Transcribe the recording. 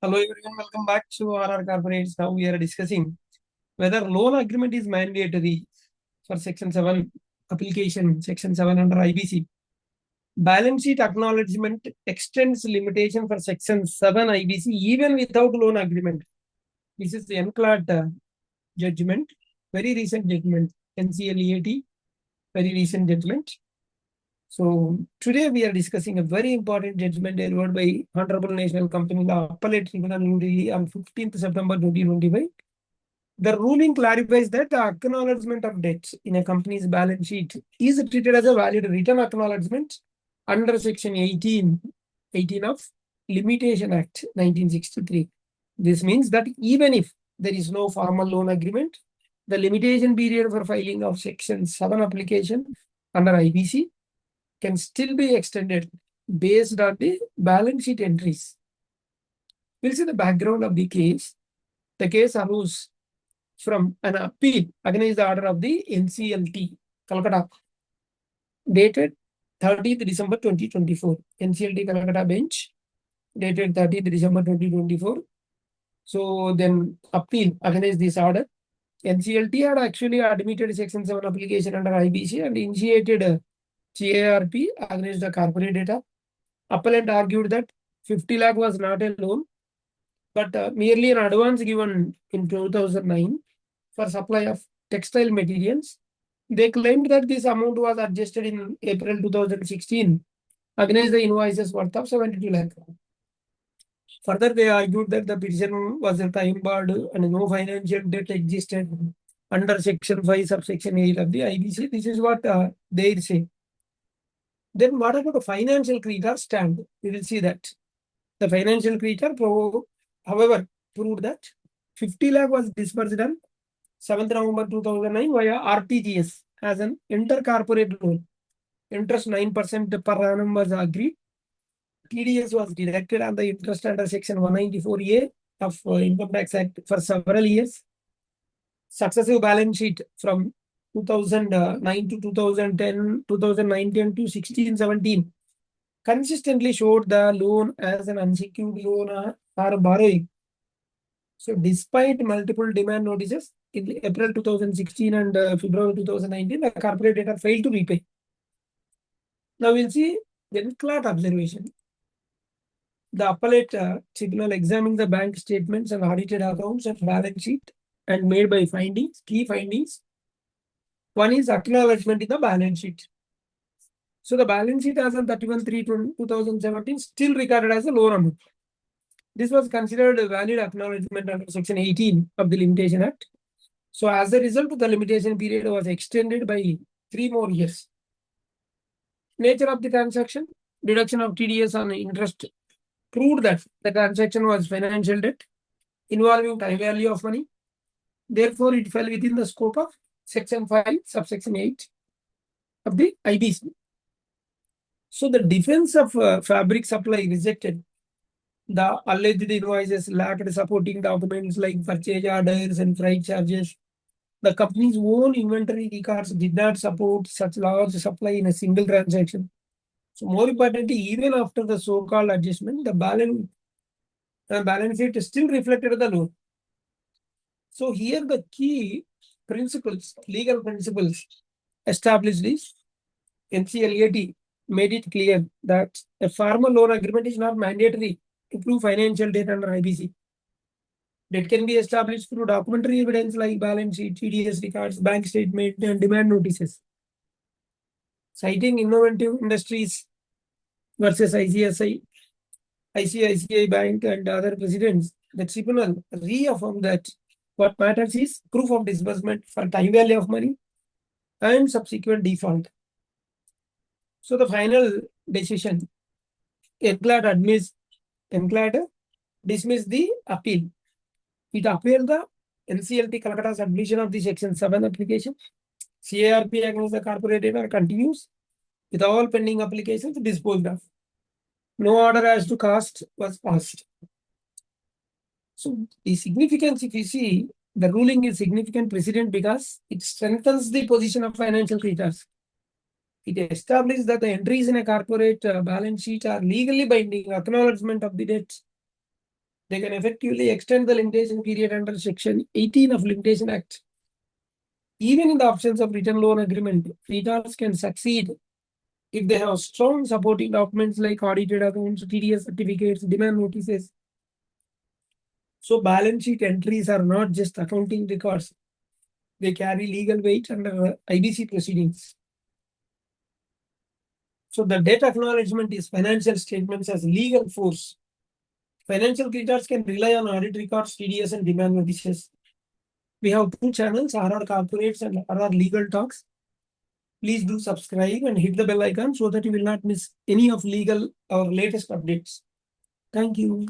Hello everyone, welcome back to RR Corporates. Now we are discussing whether loan agreement is mandatory for Section 7 application, Section 7 under IBC. Balance sheet acknowledgement extends limitation for Section 7 IBC even without loan agreement. This is the NCLAT judgment, very recent judgment, NCLAT, very recent judgment. So today we are discussing a very important judgment delivered by Honorable National Company Law Appellate Tribunal New Delhi on 15th September 2025. The ruling clarifies that the acknowledgement of debts in a company's balance sheet is treated as a valid written acknowledgement under Section 18 of Limitation Act 1963. This means that even if there is no formal loan agreement, the limitation period for filing of Section 7 application under IBC can still be extended based on the balance sheet entries. We'll see the background of the case. The case arose from an appeal against the order of the NCLT, Calcutta, dated 30th December 2024. NCLT Calcutta bench, dated 30th December 2024. So then appeal against this order. NCLT had actually admitted Section 7 application under IBC and initiated CIRP against the corporate data. Appellant argued that 50 lakh was not a loan, but merely an advance given in 2009 for supply of textile materials. They claimed that this amount was adjusted in April 2016 against the invoices worth of 72 lakh. Further, they argued that the petition was a time barred and no financial debt existed under Section 5, subsection 8 of the IBC. This is what they say. Then what about the financial creditor stand? We will see that. The financial creditor, however, proved that 50 lakh was disbursed on 7th November 2009 via RTGS as an intercorporate loan. Interest 9% per annum was agreed. TDS was deducted on the interest under Section 194A of Income Tax Act for several years. Successive balance sheet from 2009 to 2010, 2019 to 16, 17 consistently showed the loan as an unsecured loan or borrowing. So despite multiple demand notices in April 2016 and February 2019, the corporate debtor failed to repay. Now we'll see the NCLAT observation. The Appellate Tribunal examined the bank statements and audited accounts and balance sheet and made by findings, key findings. One is acknowledgement in the balance sheet. So the balance sheet as on 31/3/2017 still recorded as a loan amount. This was considered a valid acknowledgement under Section 18 of the Limitation Act. So as a result, the limitation period was extended by 3 more years. Nature of the transaction, deduction of TDS on interest proved that the transaction was financial debt involving time value of money. Therefore, it fell within the scope of Section 5, subsection 8 of the IBC. So the defense of fabric supply rejected the alleged invoices lacked supporting documents like purchase orders and freight charges. The company's own inventory records did not support such large supply in a single transaction. So more importantly, even after the so-called adjustment, the balance sheet still reflected the loan. So here the key principles, legal principles established is NCLAT made it clear that a formal loan agreement is not mandatory to prove financial debt under IBC. Debt can be established through documentary evidence like balance sheet, TDS records, bank statement, and demand notices. Citing Innovative Industries versus ICICI Bank and other precedents, the tribunal reaffirmed that what matters is proof of disbursement for time value of money and subsequent default. So the final decision, NCLAT dismissed the appeal. It upheld the NCLT Calcutta's admission of the Section 7 application. CIRP against the corporate debtor continues with all pending applications disposed of. No order as to cost was passed. So the significance, if you see, the ruling is significant precedent because it strengthens the position of financial creditors. It establishes that the entries in a corporate balance sheet are legally binding acknowledgement of the debt. They can effectively extend the limitation period under Section 18 of Limitation Act. Even in the absence of written loan agreement, creditors can succeed if they have strong supporting documents like audited accounts, TDS certificates, demand notices. So balance sheet entries are not just accounting records. They carry legal weight under IBC proceedings. So the debt acknowledgement is financial statements as legal force. Financial creditors can rely on audit records, TDS, and demand notices. We have 2 channels, RR Corporates and RR Legal Talks. Please do subscribe and hit the bell icon so that you will not miss any of legal or latest updates. Thank you.